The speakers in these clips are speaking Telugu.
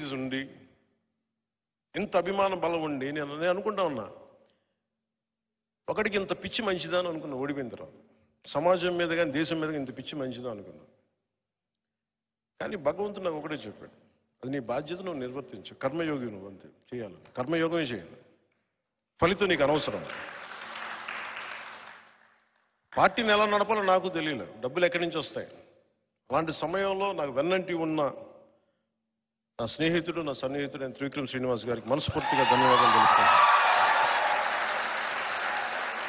ఉండి ఇంత అభిమాన బలం ఉండి నేను అనుకుంటా ఉన్నా, ఒకడికి ఇంత పిచ్చి మంచిదా అని అనుకున్నా. ఓడిపోయిన తర్వాత సమాజం మీద కానీ దేశం మీద కానీ ఇంత పిచ్చి మంచిదా అనుకున్నా. కానీ భగవంతుడు నాకు ఒకటే చెప్పాడు, అది నీ బాధ్యత, నువ్వు నిర్వర్తించు. కర్మయోగి నువ్వు, అంతే చేయాలి. కర్మయోగమే చేయాలి, ఫలితం నీకు అనవసరం. పార్టీని ఎలా నడపాలో నాకు తెలియలేదు, డబ్బులు ఎక్కడి నుంచి వస్తాయి. అలాంటి సమయంలో నాకు వెన్నంటి ఉన్న నా స్నేహితుడు, నా సన్నిహితుడు త్రివిక్రమ్ శ్రీనివాస్ గారికి మనస్ఫూర్తిగా ధన్యవాదాలు తెలుపుతున్నాను.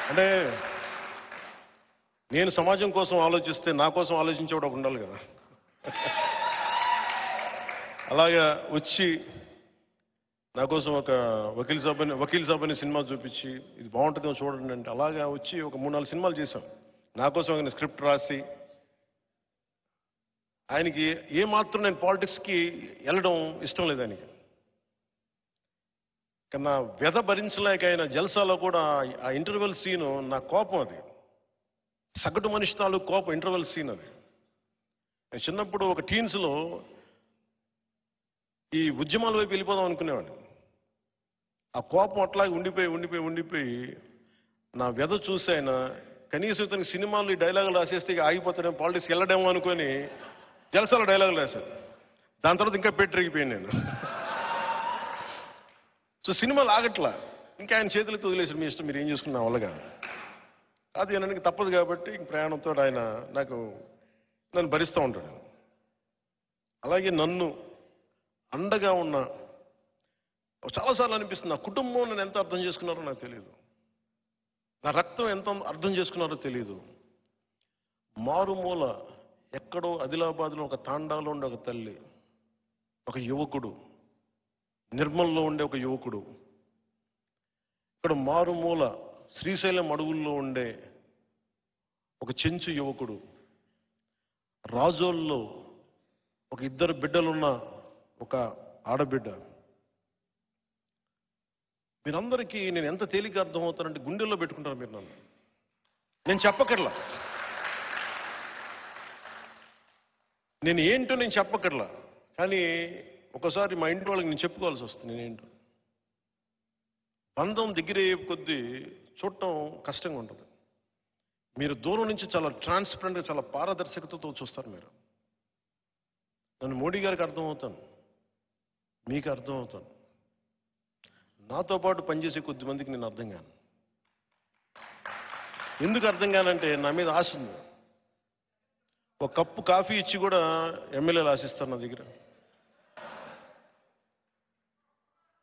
అంటే నేను సమాజం కోసం ఆలోచిస్తే నా కోసం ఆలోచించేవాడు ఒక ఉండాలి కదా. అలాగా వచ్చి నా కోసం ఒక వకీల్ సాబ్ అనే సినిమా చూపించి ఇది బాగుంటుందేమో చూడండి అంటే, అలాగా వచ్చి ఒక 3-4 సినిమాలు చేశాం. నా కోసం ఆయన స్క్రిప్ట్ రాసి, ఆయనకి ఏమాత్రం నేను పాలిటిక్స్కి వెళ్ళడం ఇష్టం లేదు ఆయనకి. కన్నా వ్యధ భరించలేక ఆయన జల్సాలో కూడా ఆ ఇంటర్వెల్ సీను నా కోపం, అది సగటు మనిషి తాలూకు కోపం. ఇంటర్వెల్ సీన్ అది. నేను చిన్నప్పుడు ఒక టీన్స్లో ఈ ఉద్యమాల వైపు వెళ్ళిపోదాం అనుకునేవాడిని. ఆ కోపం అట్లాగే ఉండిపోయి నా వ్యధ చూసి ఆయన కనీసం ఇతనికి సినిమాలు ఈ డైలాగులు రాసేస్తే ఇక ఆగిపోతాడేమో, పాలిటిక్స్కి వెళ్ళడేమో అనుకొని జలసాల డైలాగులు రాశారు. దాని తర్వాత ఇంకా పెట్టిరిగిపోయాను నేను. సో సినిమాలు ఆగట్లా, ఇంకా ఆయన చేతులతో వదిలేసారు, మీ ఇష్టం, మీరు ఏం చేసుకున్నా వాళ్ళగా. అది నాకు తప్పదు కాబట్టి ఇంక ప్రయాణంతో ఆయన నన్ను భరిస్తూ ఉంటాడు. అలాగే నన్ను అండగా ఉన్న చాలాసార్లు అనిపిస్తుంది, నా కుటుంబం నన్ను ఎంత అర్థం చేసుకున్నారో నాకు తెలియదు, నా రక్తం ఎంత అర్థం చేసుకున్నారో తెలియదు. మారుమూల ఎక్కడో ఆదిలాబాద్లో ఒక తాండాలో ఉండే ఒక తల్లి, ఒక యువకుడు, నిర్మల్లో ఉండే ఒక యువకుడు, ఇక్కడ మారుమూల శ్రీశైలం అడవుల్లో ఉండే ఒక చెంచు యువకుడు, రాజోల్లో ఒక 2 బిడ్డలున్న ఒక ఆడబిడ్డ. మీరందరికీ నేను ఎంత తేలిక అర్థమవుతానంటే గుండెల్లో పెట్టుకుంటారు మీరు నన్ను. నేను చెప్పకర్లా, నేను ఏంటో నేను చెప్పకర్లా, కానీ ఒకసారి మా ఇంటి వాళ్ళకి నేను చెప్పుకోవాల్సి వస్తుంది నేనేంటో. బంధం దగ్గర కొద్దీ చూడటం కష్టంగా ఉంటుంది. మీరు దూరం నుంచి చాలా ట్రాన్స్పరెంట్గా, చాలా పారదర్శకతతో చూస్తారు మీరు. నన్ను మోడీ గారికి అర్థమవుతాను, మీకు అర్థమవుతాను, నాతో పాటు పనిచేసే కొద్ది మందికి నేను అర్థం కాను. ఎందుకు అర్థం కానంటే నా మీద ఆశ ఉంది. ఒక కప్పు కాఫీ ఇచ్చి కూడా ఎమ్మెల్యేలు ఆశిస్తారు నా దగ్గర.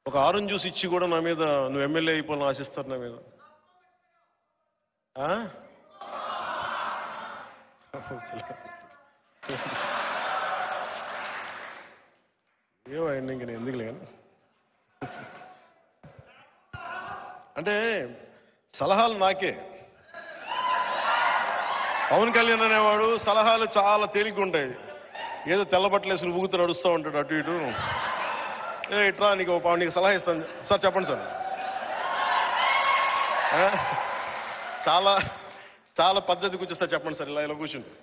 ఒక ఆరెంజ్ జ్యూస్ ఇచ్చి కూడా నా మీద నువ్వు ఎమ్మెల్యే అయిపోవాలని ఆశిస్తారు నా మీద. ఏమో ఇంక నేను ఎందుకులే కానీ, అంటే సలహాలు నాకే. పవన్ కళ్యాణ్ అనేవాడు సలహాలు చాలా తేలిక ఉంటాయి. ఏదో తెల్లబట్టలేసి ఊగుతూ నడుస్తూ ఉంటాడు అటు ఇటు. ఇట్లా నీకు సలహా ఇస్తాను సార్, చెప్పండి సార్. చాలా చాలా పద్ధతి కూర్చొస్తా, చెప్పండి సార్, ఇలా కూర్చుంటే.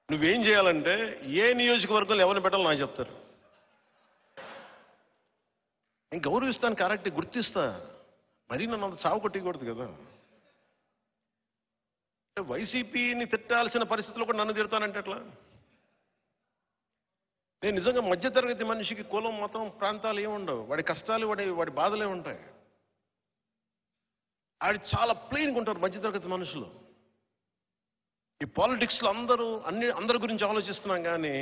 నువ్వేం చేయాలంటే ఏ నియోజకవర్గంలో ఎవరిని పెట్టాలో నాకు చెప్తారు. నేను గౌరవిస్తాను, కరెక్ట్ గుర్తిస్తా, మరీ నన్ను అంత చావు కొట్టకూడదు కదా. వైసీపీని తిట్టాల్సిన పరిస్థితుల్లో కూడా నన్ను తిడతానంటే ఎట్లా? నేను నిజంగా మధ్యతరగతి మనిషికి కులం, మతం, ప్రాంతాలు ఏముండవు. వాడి కష్టాలు, వాడి బాధలే ఉంటాయి. ఆడి చాలా ప్లెయిన్గా ఉంటారు మధ్యతరగతి మనుషులు. ఈ పాలిటిక్స్లో అందరి గురించి ఆలోచిస్తున్నాం, కానీ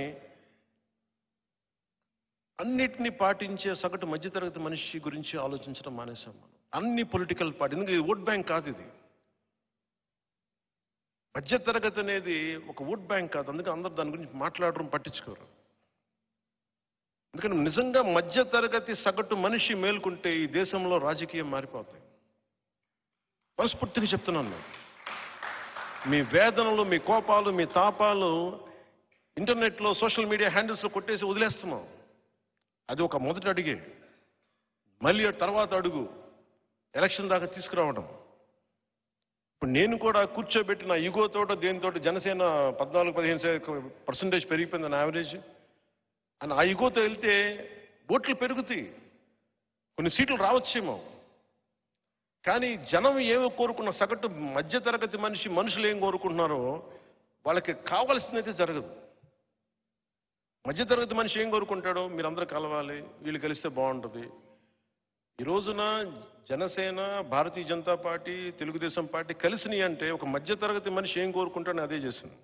అన్నిటినీ పాటించే సగటు మధ్యతరగతి మనిషి గురించి ఆలోచించడం మానేశాం మనం. అన్ని పొలిటికల్ పార్టీ, ఎందుకంటే ఇది ఓట్ బ్యాంక్ కాదు, ఇది మధ్యతరగతి అనేది ఒక ఓట్ బ్యాంక్ కాదు. అందుకే అందరూ దాని గురించి మాట్లాడడం, పట్టించుకోరు. ఎందుకంటే నిజంగా మధ్యతరగతి సగటు మనిషి మేల్కొంటే ఈ దేశంలో రాజకీయం మారిపోతాయి. మనస్ఫూర్తిగా చెప్తున్నాను నేను. మీ వేదనలు, మీ కోపాలు, మీ తాపాలు ఇంటర్నెట్లో, సోషల్ మీడియా హ్యాండిల్స్లో కొట్టేసి వదిలేస్తున్నాం. అది ఒక మొదటి అడిగే. మళ్ళీ తర్వాత అడుగు ఎలక్షన్ దాకా తీసుకురావడం. ఇప్పుడు నేను కూడా కూర్చోబెట్టి నా ఈగోతోటో దేనితోటి జనసేన 14-15% పెరిగిపోయింది నా యావరేజ్. అని ఆ ఇగోతో వెళ్తే ఓట్లు పెరుగుతాయి, కొన్ని సీట్లు రావచ్చేమో. కానీ జనం ఏమో కోరుకున్న సగటు మధ్యతరగతి మనుషులు ఏం కోరుకుంటున్నారో వాళ్ళకి కావాల్సిందైతే జరగదు. మధ్యతరగతి మనిషి ఏం కోరుకుంటాడో, మీరందరూ కలవాలి, వీళ్ళు కలిస్తే బాగుంటుంది. ఈ రోజున జనసేన, భారతీయ జనతా పార్టీ, తెలుగుదేశం పార్టీ కలిసినాయి అంటే ఒక మధ్యతరగతి మనిషి ఏం కోరుకుంటాడో అదే చేసింది.